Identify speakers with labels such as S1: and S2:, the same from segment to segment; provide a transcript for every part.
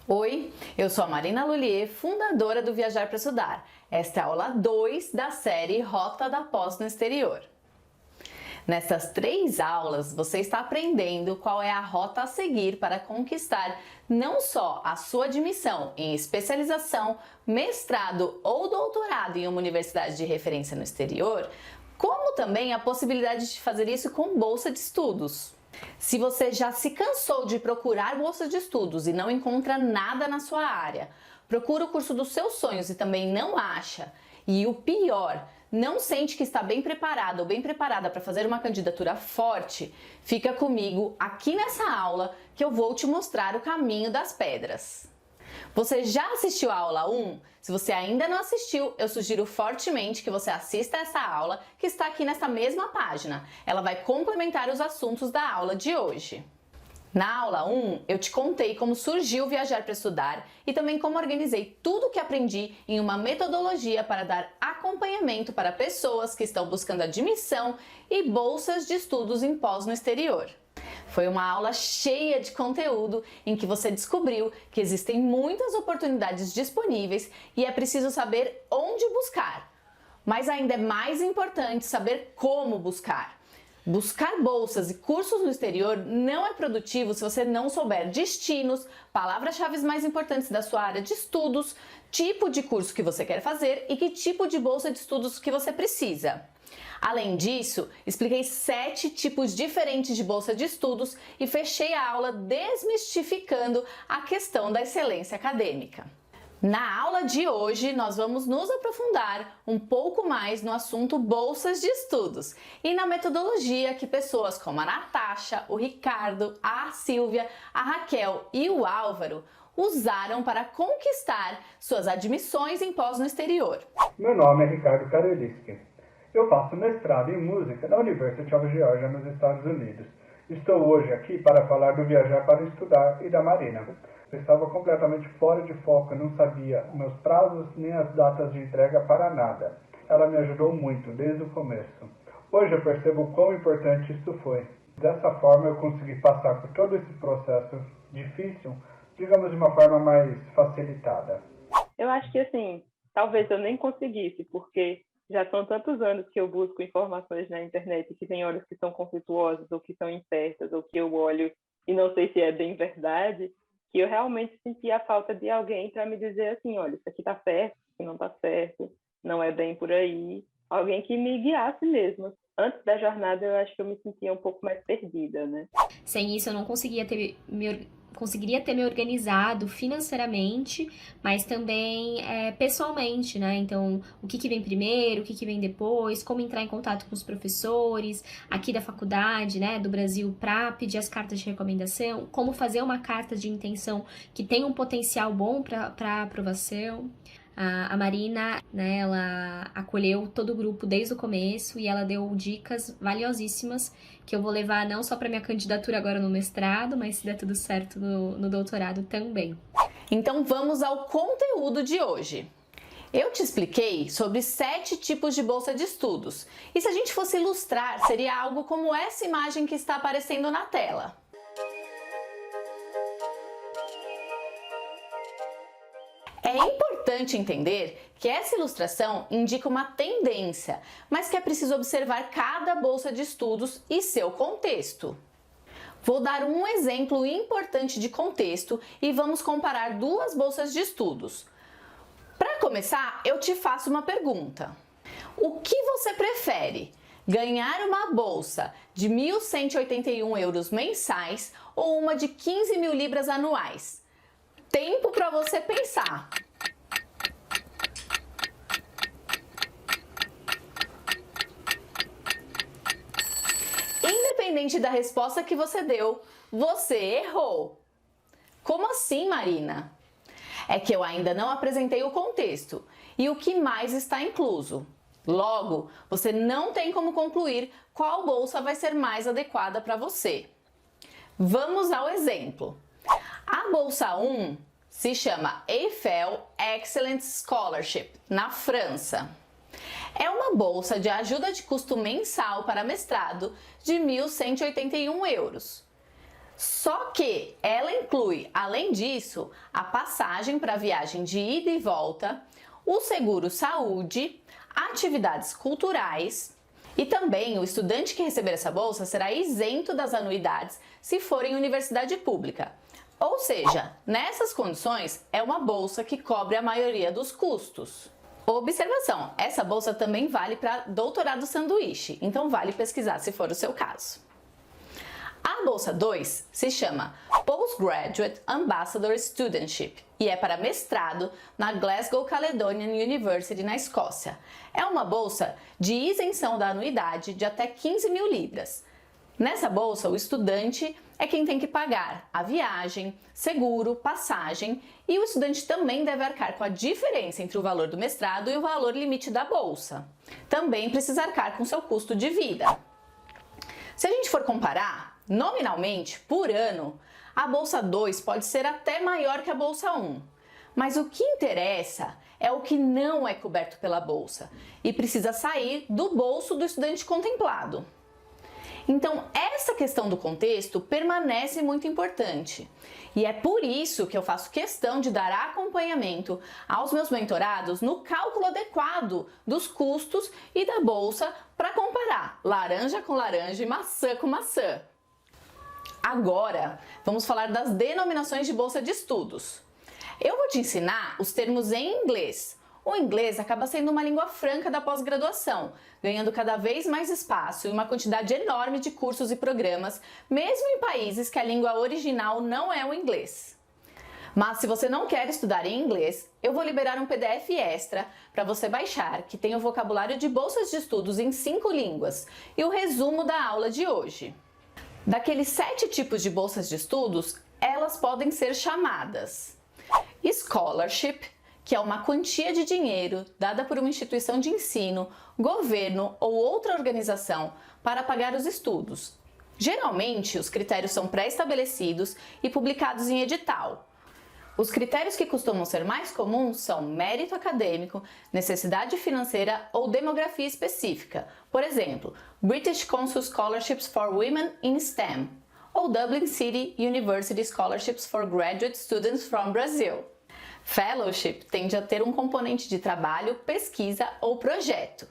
S1: Oi, eu sou a Marina Lullier, fundadora do Viajar para Estudar. Esta é a aula 2 da série Rota da Pós no Exterior. Nessas 3 aulas, você está aprendendo qual é a rota a seguir para conquistar não só a sua admissão em especialização, mestrado ou doutorado em uma universidade de referência no exterior, como também a possibilidade de fazer isso com bolsa de estudos. Se você já se cansou de procurar bolsa de estudos e não encontra nada na sua área, procura o curso dos seus sonhos e também não acha, e o pior, não sente que está bem preparado ou bem preparada para fazer uma candidatura forte, fica comigo aqui nessa aula que eu vou te mostrar o caminho das pedras. Você já assistiu a aula 1? Se você ainda não assistiu, eu sugiro fortemente que você assista essa aula que está aqui nessa mesma página. Ela vai complementar os assuntos da aula de hoje. Na aula 1, eu te contei como surgiu o Viajar para Estudar e também como organizei tudo o que aprendi em uma metodologia para dar acompanhamento para pessoas que estão buscando admissão e bolsas de estudos em pós no exterior. Foi uma aula cheia de conteúdo em que você descobriu que existem muitas oportunidades disponíveis e é preciso saber onde buscar. Mas ainda é mais importante saber como buscar. Buscar bolsas e cursos no exterior não é produtivo se você não souber destinos, palavras-chave mais importantes da sua área de estudos, tipo de curso que você quer fazer e que tipo de bolsa de estudos que você precisa. Além disso, expliquei 7 tipos diferentes de bolsa de estudos e fechei a aula desmistificando a questão da excelência acadêmica. Na aula de hoje, nós vamos nos aprofundar um pouco mais no assunto bolsas de estudos e na metodologia que pessoas como a Natasha, o Ricardo, a Silvia, a Raquel e o Álvaro usaram para conquistar suas admissões em pós no exterior.
S2: Meu nome é Ricardo Kareliski. Eu faço mestrado em música na University of Georgia, nos Estados Unidos. Estou hoje aqui para falar do Viajar para Estudar e da Marina. Eu estava completamente fora de foco, não sabia meus prazos nem as datas de entrega para nada. Ela me ajudou muito desde o começo. Hoje eu percebo o quão importante isso foi. Dessa forma eu consegui passar por todo esse processo difícil, digamos de uma forma mais facilitada.
S3: Eu acho que assim, talvez eu nem conseguisse, porque já são tantos anos que eu busco informações na internet que tem horas que são conflituosas ou que são incertas ou que eu olho e não sei se é bem verdade, que eu realmente senti a falta de alguém para me dizer assim, olha, isso aqui está certo, isso aqui não está certo, não é bem por aí. Alguém que me guiasse mesmo. Antes da jornada eu acho que eu me sentia um pouco mais perdida, né?
S4: Sem isso eu não conseguiria ter me organizado financeiramente, mas também pessoalmente, né? Então, o que vem primeiro, o que vem depois, como entrar em contato com os professores aqui da faculdade, né, do Brasil, para pedir as cartas de recomendação, como fazer uma carta de intenção que tem um potencial bom para aprovação. A Marina, né, ela acolheu todo o grupo desde o começo e ela deu dicas valiosíssimas que eu vou levar não só para minha candidatura agora no mestrado, mas se der tudo certo no doutorado também.
S1: Então vamos ao conteúdo de hoje. Eu te expliquei sobre 7 tipos de bolsa de estudos e se a gente fosse ilustrar, seria algo como essa imagem que está aparecendo na tela. É importante entender que essa ilustração indica uma tendência, mas que é preciso observar cada bolsa de estudos e seu contexto. Vou dar um exemplo importante de contexto e vamos comparar 2 bolsas de estudos. Para começar, eu te faço uma pergunta. O que você prefere? Ganhar uma bolsa de 1.181 euros mensais ou uma de 15 mil libras anuais? Tempo para você pensar. Independente da resposta que você deu, você errou. Como assim, Marina? É que eu ainda não apresentei o contexto e o que mais está incluso. Logo, você não tem como concluir qual bolsa vai ser mais adequada para você. Vamos ao exemplo. A bolsa 1 se chama Eiffel Excellence Scholarship, na França. É uma bolsa de ajuda de custo mensal para mestrado de 1.181 euros. Só que ela inclui, além disso, a passagem para a viagem de ida e volta, o seguro saúde, atividades culturais e também o estudante que receber essa bolsa será isento das anuidades se for em universidade pública. Ou seja, nessas condições é uma bolsa que cobre a maioria dos custos. Observação, essa bolsa também vale para doutorado sanduíche, então vale pesquisar se for o seu caso. A bolsa 2 se chama Postgraduate Ambassador Studentship e é para mestrado na Glasgow Caledonian University na Escócia. É uma bolsa de isenção da anuidade de até 15 mil libras. Nessa bolsa, o estudante é quem tem que pagar a viagem, seguro, passagem e o estudante também deve arcar com a diferença entre o valor do mestrado e o valor limite da bolsa. Também precisa arcar com seu custo de vida. Se a gente for comparar, nominalmente, por ano, a bolsa 2 pode ser até maior que a bolsa 1. Mas o que interessa é o que não é coberto pela bolsa e precisa sair do bolso do estudante contemplado. Então, essa questão do contexto permanece muito importante. E é por isso que eu faço questão de dar acompanhamento aos meus mentorados no cálculo adequado dos custos e da bolsa para comparar laranja com laranja e maçã com maçã. Agora, vamos falar das denominações de bolsa de estudos. Eu vou te ensinar os termos em inglês. O inglês acaba sendo uma língua franca da pós-graduação, ganhando cada vez mais espaço e uma quantidade enorme de cursos e programas, mesmo em países que a língua original não é o inglês. Mas se você não quer estudar em inglês, eu vou liberar um PDF extra para você baixar, que tem o vocabulário de bolsas de estudos em 5 línguas e o resumo da aula de hoje. Daqueles 7 tipos de bolsas de estudos, elas podem ser chamadas Scholarship, que é uma quantia de dinheiro dada por uma instituição de ensino, governo ou outra organização para pagar os estudos. Geralmente, os critérios são pré-estabelecidos e publicados em edital. Os critérios que costumam ser mais comuns são mérito acadêmico, necessidade financeira ou demografia específica. Por exemplo, British Council Scholarships for Women in STEM ou Dublin City University Scholarships for Graduate Students from Brazil. Fellowship tende a ter um componente de trabalho, pesquisa ou projeto.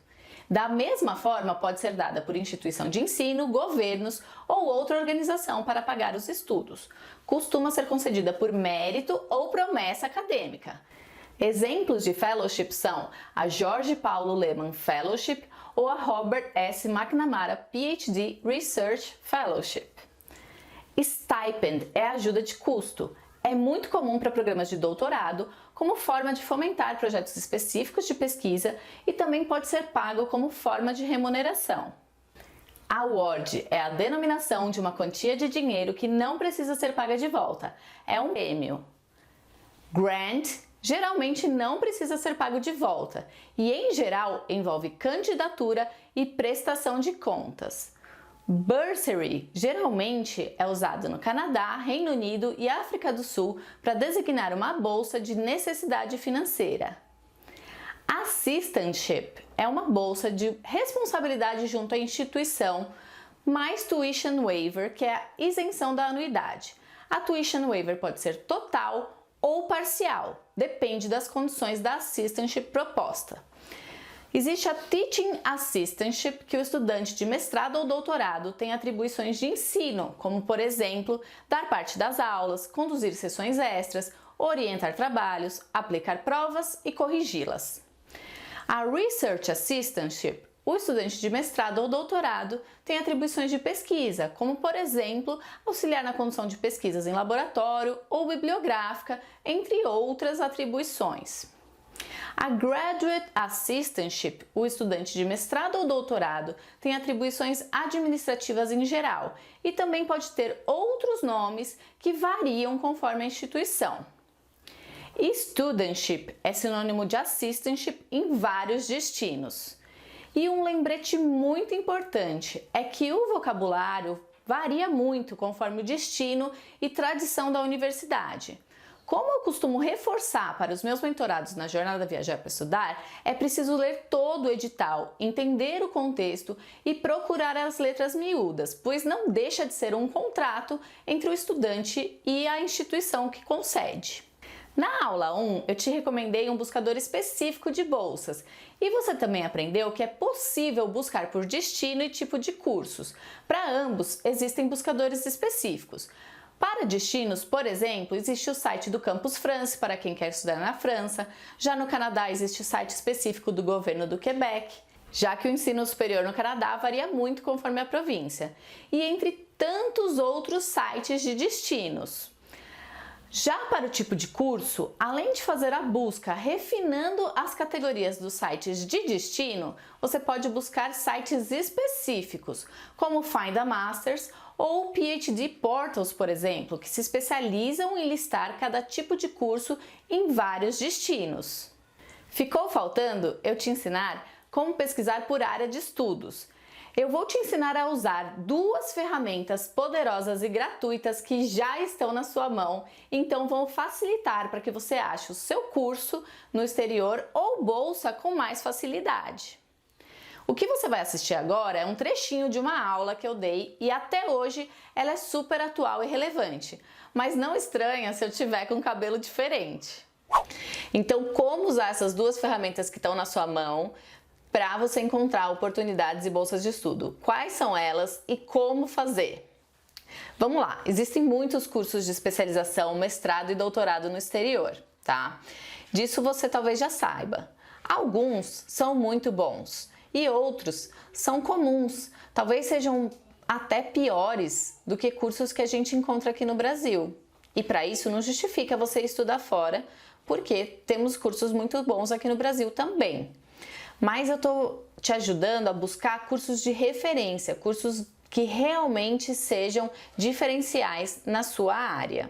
S1: Da mesma forma, pode ser dada por instituição de ensino, governos ou outra organização para pagar os estudos. Costuma ser concedida por mérito ou promessa acadêmica. Exemplos de fellowship são a George Paulo Leman Fellowship ou a Robert S. McNamara PhD Research Fellowship. Stipend é ajuda de custo. É muito comum para programas de doutorado como forma de fomentar projetos específicos de pesquisa e também pode ser pago como forma de remuneração. Award é a denominação de uma quantia de dinheiro que não precisa ser paga de volta. É um prêmio. Grant geralmente não precisa ser pago de volta e, em geral, envolve candidatura e prestação de contas. Bursary geralmente é usado no Canadá, Reino Unido e África do Sul para designar uma bolsa de necessidade financeira. Assistantship é uma bolsa de responsabilidade junto à instituição, mais tuition waiver, que é a isenção da anuidade. A tuition waiver pode ser total ou parcial, depende das condições da assistantship proposta. Existe a Teaching Assistantship, que o estudante de mestrado ou doutorado tem atribuições de ensino, como, por exemplo, dar parte das aulas, conduzir sessões extras, orientar trabalhos, aplicar provas e corrigi-las. A Research Assistantship, o estudante de mestrado ou doutorado tem atribuições de pesquisa, como, por exemplo, auxiliar na condução de pesquisas em laboratório ou bibliográfica, entre outras atribuições. A Graduate Assistantship, o estudante de mestrado ou doutorado, tem atribuições administrativas em geral e também pode ter outros nomes que variam conforme a instituição. Studentship é sinônimo de assistantship em vários destinos. E um lembrete muito importante é que o vocabulário varia muito conforme o destino e tradição da universidade. Como eu costumo reforçar para os meus mentorados na Jornada Viajar para Estudar, é preciso ler todo o edital, entender o contexto e procurar as letras miúdas, pois não deixa de ser um contrato entre o estudante e a instituição que concede. Na aula 1, eu te recomendei um buscador específico de bolsas e você também aprendeu que é possível buscar por destino e tipo de cursos. Para ambos, existem buscadores específicos. Para destinos, por exemplo, existe o site do Campus France para quem quer estudar na França. Já no Canadá existe o site específico do governo do Quebec, já que o ensino superior no Canadá varia muito conforme a província. E entre tantos outros sites de destinos. Já para o tipo de curso, além de fazer a busca refinando as categorias dos sites de destino, você pode buscar sites específicos, como Find a Masters ou PhD Portals, por exemplo, que se especializam em listar cada tipo de curso em vários destinos. Ficou faltando eu te ensinar como pesquisar por área de estudos. Eu vou te ensinar a usar duas ferramentas poderosas e gratuitas que já estão na sua mão, então vão facilitar para que você ache o seu curso no exterior ou bolsa com mais facilidade. O que você vai assistir agora é um trechinho de uma aula que eu dei e até hoje ela é super atual e relevante, mas não estranha se eu tiver com cabelo diferente. Então, como usar essas duas ferramentas que estão na sua mão para você encontrar oportunidades e bolsas de estudo? Quais são elas e como fazer? Vamos lá, existem muitos cursos de especialização, mestrado e doutorado no exterior, tá? Disso você talvez já saiba. Alguns são muito bons e outros são comuns, talvez sejam até piores do que cursos que a gente encontra aqui no Brasil. E para isso não justifica você estudar fora, porque temos cursos muito bons aqui no Brasil também. Mas eu estou te ajudando a buscar cursos de referência, cursos que realmente sejam diferenciais na sua área.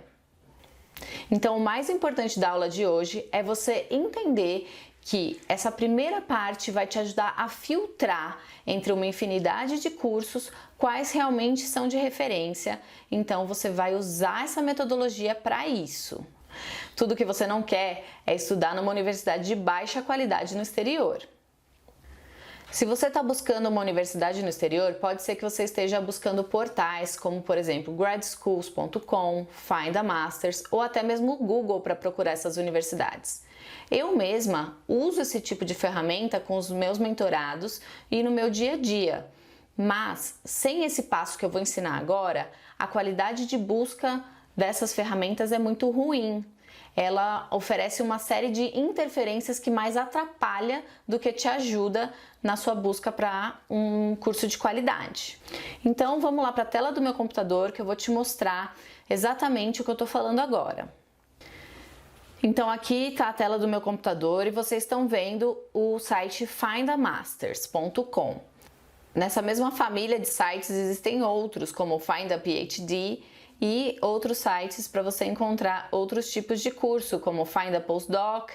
S1: Então, o mais importante da aula de hoje é você entender que essa primeira parte vai te ajudar a filtrar entre uma infinidade de cursos quais realmente são de referência. Então, você vai usar essa metodologia para isso. Tudo que você não quer é estudar numa universidade de baixa qualidade no exterior. Se você está buscando uma universidade no exterior, pode ser que você esteja buscando portais como, por exemplo, gradschools.com, Find a Masters ou até mesmo o Google para procurar essas universidades. Eu mesma uso esse tipo de ferramenta com os meus mentorados e no meu dia a dia, mas sem esse passo que eu vou ensinar agora, a qualidade de busca dessas ferramentas é muito ruim. Ela oferece uma série de interferências que mais atrapalha do que te ajuda na sua busca para um curso de qualidade. Então vamos lá para a tela do meu computador que eu vou te mostrar exatamente o que eu estou falando agora. Então aqui está a tela do meu computador e vocês estão vendo o site findamasters.com. Nessa mesma família de sites existem outros como Find a PhD e outros sites para você encontrar outros tipos de curso, como Find a Postdoc,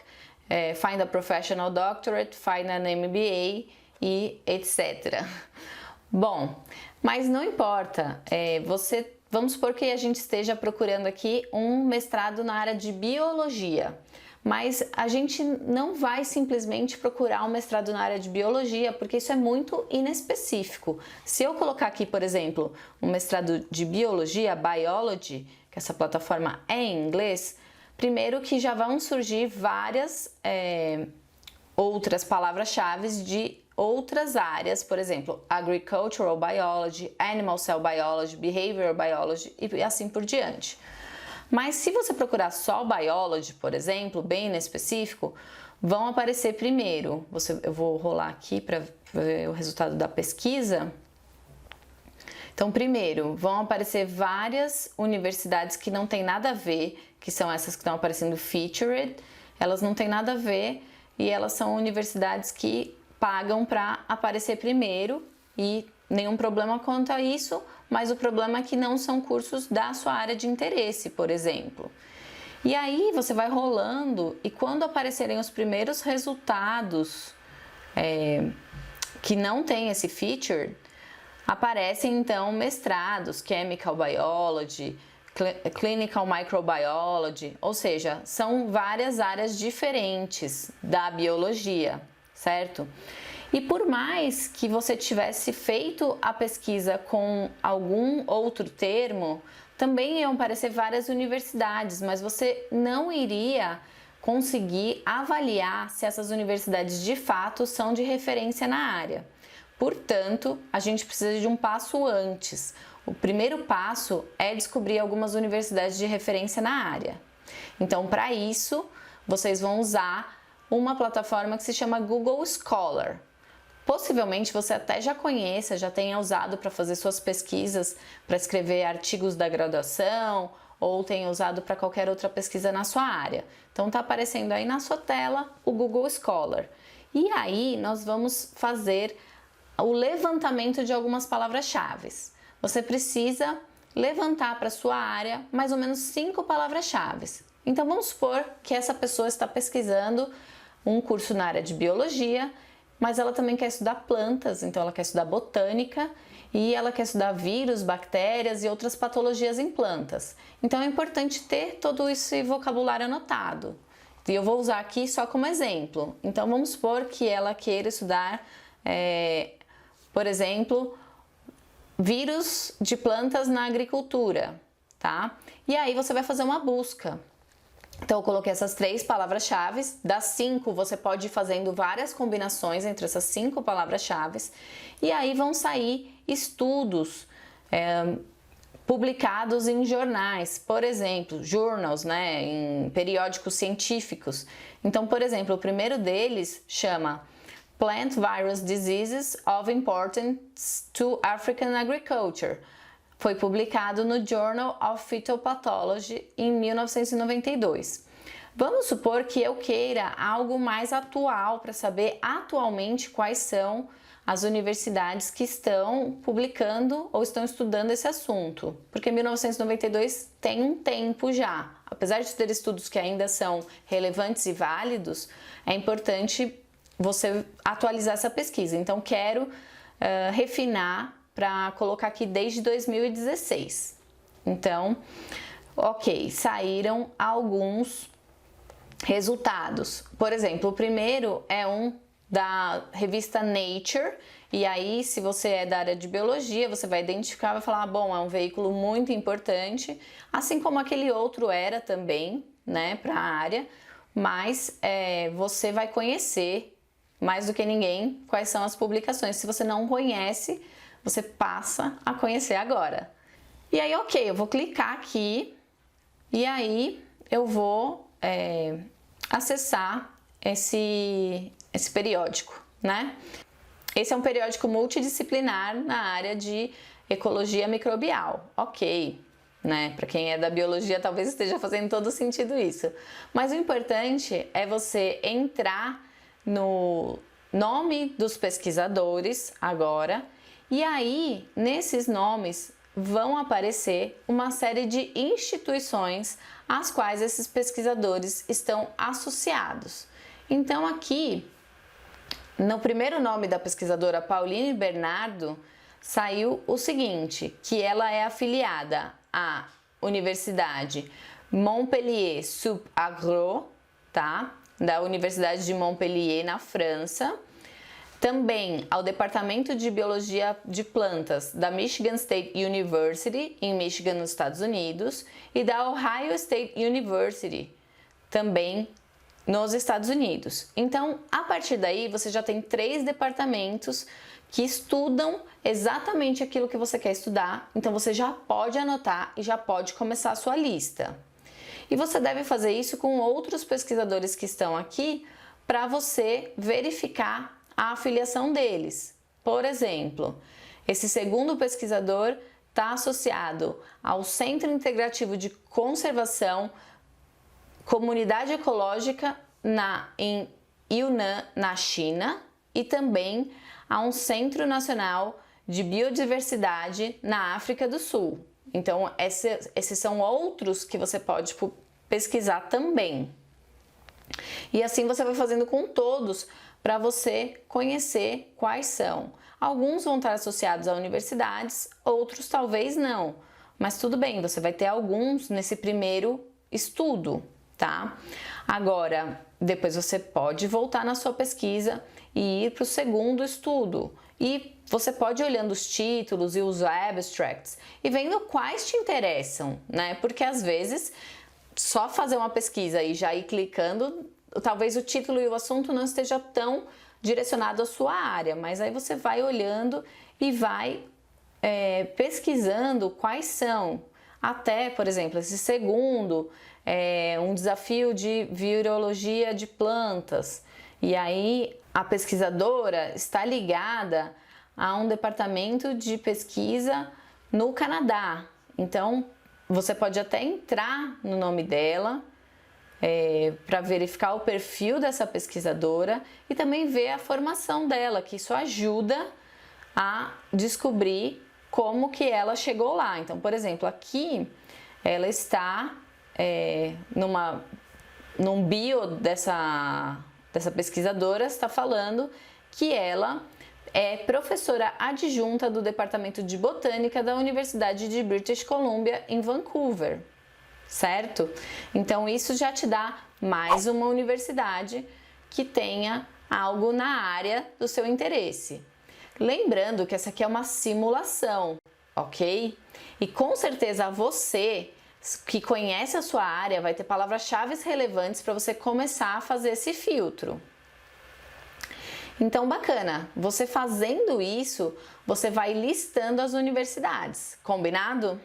S1: Find a Professional Doctorate, Find an MBA e etc. Bom, mas não importa, vamos supor que a gente esteja procurando aqui um mestrado na área de biologia. Mas a gente não vai simplesmente procurar um mestrado na área de biologia, porque isso é muito inespecífico. Se eu colocar aqui, por exemplo, um mestrado de biologia, biology, que essa plataforma é em inglês, primeiro que já vão surgir várias outras palavras-chave de outras áreas, por exemplo, agricultural biology, animal cell biology, behavioral biology e assim por diante. Mas se você procurar só biology, por exemplo, bem específico, vão aparecer primeiro. Eu vou rolar aqui para ver o resultado da pesquisa. Então, primeiro, vão aparecer várias universidades que não tem nada a ver, que são essas que estão aparecendo featured. Elas não têm nada a ver e elas são universidades que pagam para aparecer primeiro e nenhum problema quanto a isso, mas o problema é que não são cursos da sua área de interesse, por exemplo. E aí você vai rolando e quando aparecerem os primeiros resultados que não tem esse feature, aparecem então mestrados, Chemical Biology, Clinical Microbiology, ou seja, são várias áreas diferentes da biologia, certo? E por mais que você tivesse feito a pesquisa com algum outro termo, também iam aparecer várias universidades, mas você não iria conseguir avaliar se essas universidades de fato são de referência na área. Portanto, a gente precisa de um passo antes. O primeiro passo é descobrir algumas universidades de referência na área. Então, para isso, vocês vão usar uma plataforma que se chama Google Scholar. Possivelmente você até já conheça, já tenha usado para fazer suas pesquisas, para escrever artigos da graduação, ou tenha usado para qualquer outra pesquisa na sua área. Então está aparecendo aí na sua tela o Google Scholar. E aí nós vamos fazer o levantamento de algumas palavras-chave. Você precisa levantar para sua área mais ou menos 5 palavras-chave. Então vamos supor que essa pessoa está pesquisando um curso na área de biologia, mas ela também quer estudar plantas, então ela quer estudar botânica e ela quer estudar vírus, bactérias e outras patologias em plantas. Então é importante ter todo esse vocabulário anotado. E eu vou usar aqui só como exemplo. Então vamos supor que ela queira estudar, por exemplo, vírus de plantas na agricultura, tá? E aí você vai fazer uma busca. Então eu coloquei essas 3 palavras-chave, das 5 você pode ir fazendo várias combinações entre essas 5 palavras-chave e aí vão sair estudos publicados em jornais, por exemplo, journals, né, em periódicos científicos. Então, por exemplo, o primeiro deles chama Plant Virus Diseases of Importance to African Agriculture. Foi publicado no Journal of Phytopathology em 1992. Vamos supor que eu queira algo mais atual para saber atualmente quais são as universidades que estão publicando ou estão estudando esse assunto, porque 1992 tem um tempo já. Apesar de ter estudos que ainda são relevantes e válidos, é importante você atualizar essa pesquisa. Então, quero refinar para colocar aqui desde 2016. Então, ok, saíram alguns resultados. Por exemplo, o primeiro é um da revista Nature, e aí se você é da área de biologia, você vai identificar, vai falar, bom, é um veículo muito importante, assim como aquele outro era também, né, para a área, mas você vai conhecer mais do que ninguém quais são as publicações. Se você não conhece, você passa a conhecer agora. E aí, ok, eu vou clicar aqui e aí eu vou acessar esse periódico, né? Esse é um periódico multidisciplinar na área de ecologia microbial, ok, né? Para quem é da biologia talvez esteja fazendo todo sentido isso. Mas o importante é você entrar no nome dos pesquisadores agora, e aí nesses nomes vão aparecer uma série de instituições às quais esses pesquisadores estão associados. Então aqui, no primeiro nome da pesquisadora Pauline Bernardo, saiu o seguinte, que ela é afiliada à Universidade Montpellier Sub-Agro, tá? Da Universidade de Montpellier, na França, também ao Departamento de Biologia de Plantas da Michigan State University, em Michigan, nos Estados Unidos, e da Ohio State University, também nos Estados Unidos. Então, a partir daí, você já tem 3 departamentos que estudam exatamente aquilo que você quer estudar, então você já pode anotar e já pode começar a sua lista. E você deve fazer isso com outros pesquisadores que estão aqui para você verificar a afiliação deles. Por exemplo, esse segundo pesquisador está associado ao Centro Integrativo de Conservação Comunidade Ecológica em Yunnan, na China, e também a um Centro Nacional de Biodiversidade na África do Sul. Então, esses são outros que você pode pesquisar também. E assim você vai fazendo com todos para você conhecer quais são. Alguns vão estar associados a universidades, outros talvez não. mas tudo bem, você vai ter alguns nesse primeiro estudo, tá? Agora, depois você pode voltar na sua pesquisa e ir para o segundo estudo. E você pode ir olhando os títulos e os abstracts e vendo quais te interessam, né? Porque às vezes só fazer uma pesquisa e já ir clicando, talvez o título e o assunto não esteja tão direcionado à sua área, mas aí você vai olhando e vai pesquisando quais são. Até, por exemplo, esse segundo um desafio de virologia de plantas. E aí a pesquisadora está ligada a um departamento de pesquisa no Canadá. Então, você pode até entrar no nome dela para verificar o perfil dessa pesquisadora e também ver a formação dela, que isso ajuda a descobrir como que ela chegou lá. Então, por exemplo, aqui ela está num bio dessa pesquisadora, está falando que ela é professora adjunta do Departamento de Botânica da Universidade de British Columbia, em Vancouver, certo? Então, isso já te dá mais uma universidade que tenha algo na área do seu interesse. Lembrando que essa aqui é uma simulação, ok? E com certeza você que conhece a sua área vai ter palavras-chave relevantes para você começar a fazer esse filtro. Então, bacana, você fazendo isso, você vai listando as universidades, combinado?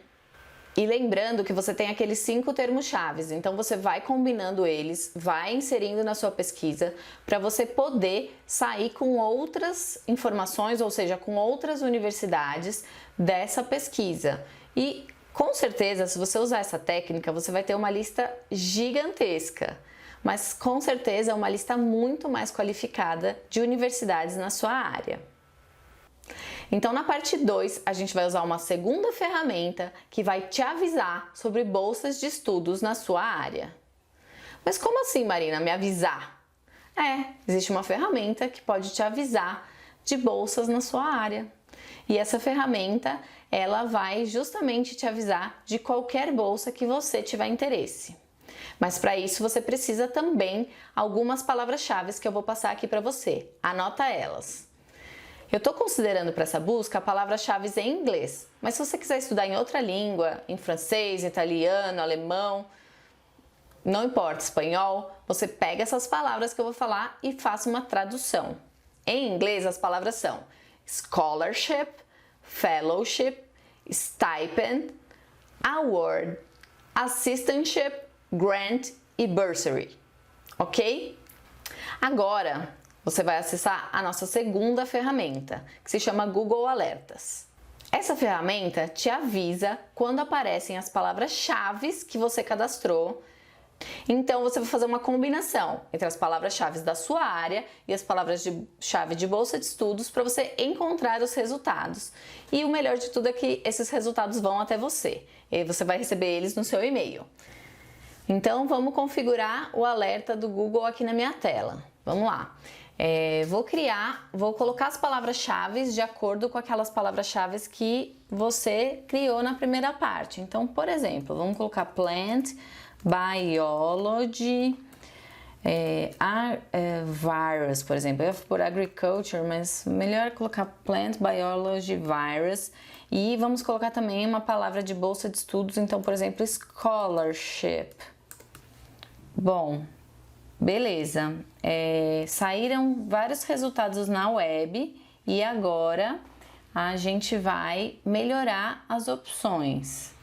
S1: E lembrando que você tem aqueles 5 termos-chave, então você vai combinando eles, vai inserindo na sua pesquisa para você poder sair com outras informações, ou seja, com outras universidades dessa pesquisa. E com certeza, se você usar essa técnica, você vai ter uma lista gigantesca, mas com certeza é uma lista muito mais qualificada de universidades na sua área. Então, na parte 2, a gente vai usar uma segunda ferramenta que vai te avisar sobre bolsas de estudos na sua área. Mas como assim, Marina, me avisar? Existe uma ferramenta que pode te avisar de bolsas na sua área. E essa ferramenta, ela vai justamente te avisar de qualquer bolsa que você tiver interesse. Mas para isso você precisa também algumas palavras-chave que eu vou passar aqui para você. Anota elas. Eu estou considerando para essa busca palavras-chave em inglês, mas se você quiser estudar em outra língua, em francês, italiano, alemão, não importa, espanhol, você pega essas palavras que eu vou falar e faça uma tradução. Em inglês as palavras são scholarship, fellowship, stipend, award, assistantship, grant e bursary, ok? Agora, você vai acessar a nossa segunda ferramenta, que se chama Google Alertas. Essa ferramenta te avisa quando aparecem as palavras-chave que você cadastrou. Então, você vai fazer uma combinação entre as palavras-chave da sua área e as palavras-chave de bolsa de estudos para você encontrar os resultados. E o melhor de tudo é que esses resultados vão até você. E você vai receber eles no seu e-mail. Então, vamos configurar o alerta do Google aqui na minha tela. Vamos lá. Vou colocar as palavras-chave de acordo com aquelas palavras-chave que você criou na primeira parte. Então, por exemplo, vamos colocar plant, biology, virus, por exemplo. Eu ia por agriculture, mas melhor colocar plant, biology, virus. E vamos colocar também uma palavra de bolsa de estudos, então, por exemplo, scholarship. Bom, beleza. Saíram vários resultados na web e agora a gente vai melhorar as opções.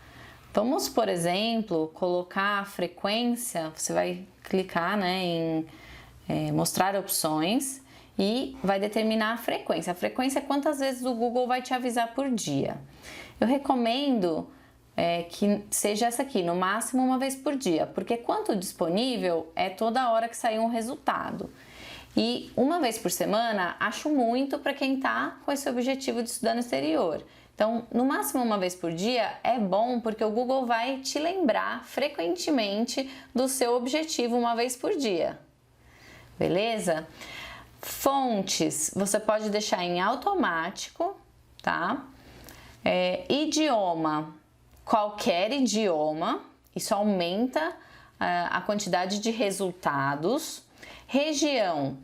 S1: Vamos, por exemplo, colocar a frequência. Você vai clicar, em mostrar opções e vai determinar a frequência. A frequência é quantas vezes o Google vai te avisar por dia. Eu recomendo que seja essa aqui, no máximo uma vez por dia, porque quanto disponível é toda hora que sair um resultado. E uma vez por semana, acho muito para quem está com esse objetivo de estudar no exterior. Então, no máximo uma vez por dia é bom porque o Google vai te lembrar frequentemente do seu objetivo uma vez por dia. Beleza? Fontes, você pode deixar em automático, tá? Idioma, qualquer idioma, isso aumenta a quantidade de resultados. Região,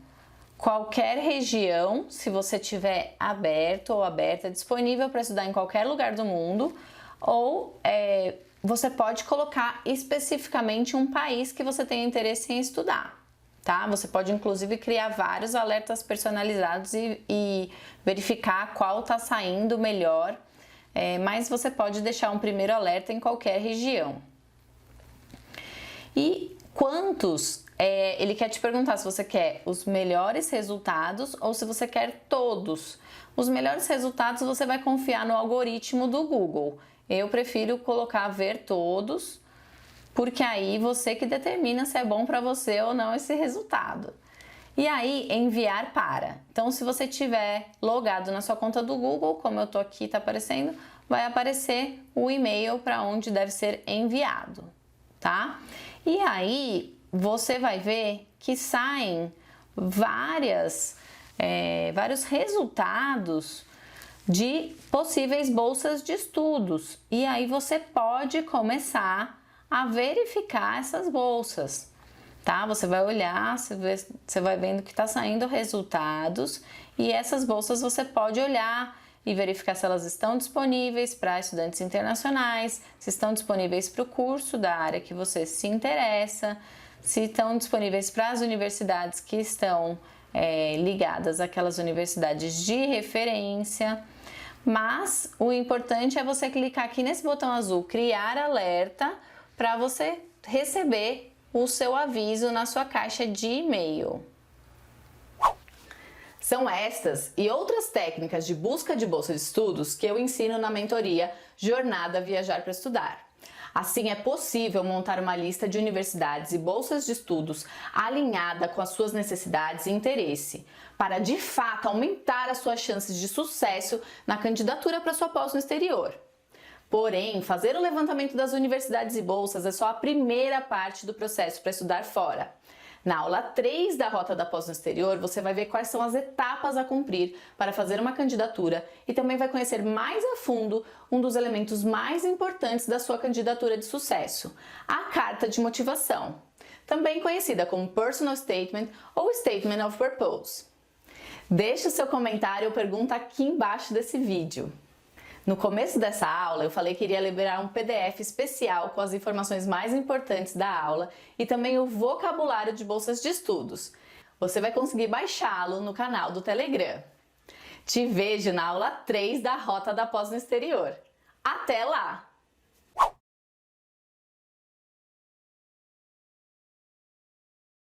S1: qualquer região, se você tiver aberto ou aberta, disponível para estudar em qualquer lugar do mundo, ou você pode colocar especificamente um país que você tenha interesse em estudar, tá? Você pode inclusive criar vários alertas personalizados e verificar qual está saindo melhor, mas você pode deixar um primeiro alerta em qualquer região. E quantos? Ele quer te perguntar se você quer os melhores resultados ou se você quer todos. Os melhores resultados você vai confiar no algoritmo do Google. Eu prefiro colocar ver todos, porque aí você que determina se é bom para você ou não esse resultado. E aí, enviar para. Então, se você tiver logado na sua conta do Google, como eu tô aqui, tá aparecendo, vai aparecer o e-mail para onde deve ser enviado, tá? E aí, você vai ver que saem vários resultados de possíveis bolsas de estudos. E aí você pode começar a verificar essas bolsas, tá? Você vai olhar, você vai vendo que está saindo resultados e essas bolsas você pode olhar e verificar se elas estão disponíveis para estudantes internacionais, se estão disponíveis para o curso da área que você se interessa, se estão disponíveis para as universidades que estão ligadas àquelas universidades de referência. Mas o importante é você clicar aqui nesse botão azul, criar alerta, para você receber o seu aviso na sua caixa de e-mail. São estas e outras técnicas de busca de bolsa de estudos que eu ensino na mentoria Jornada Viajar para Estudar. Assim, é possível montar uma lista de universidades e bolsas de estudos alinhada com as suas necessidades e interesse, para de fato aumentar as suas chances de sucesso na candidatura para sua pós no exterior. Porém, fazer o levantamento das universidades e bolsas é só a primeira parte do processo para estudar fora. Na aula 3 da Rota da Pós no Exterior, você vai ver quais são as etapas a cumprir para fazer uma candidatura e também vai conhecer mais a fundo um dos elementos mais importantes da sua candidatura de sucesso, a carta de motivação, também conhecida como Personal Statement ou Statement of Purpose. Deixe o seu comentário ou pergunta aqui embaixo desse vídeo. No começo dessa aula, eu falei que iria liberar um PDF especial com as informações mais importantes da aula e também o vocabulário de bolsas de estudos. Você vai conseguir baixá-lo no canal do Telegram. Te vejo na aula 3 da Rota da Pós no Exterior. Até lá!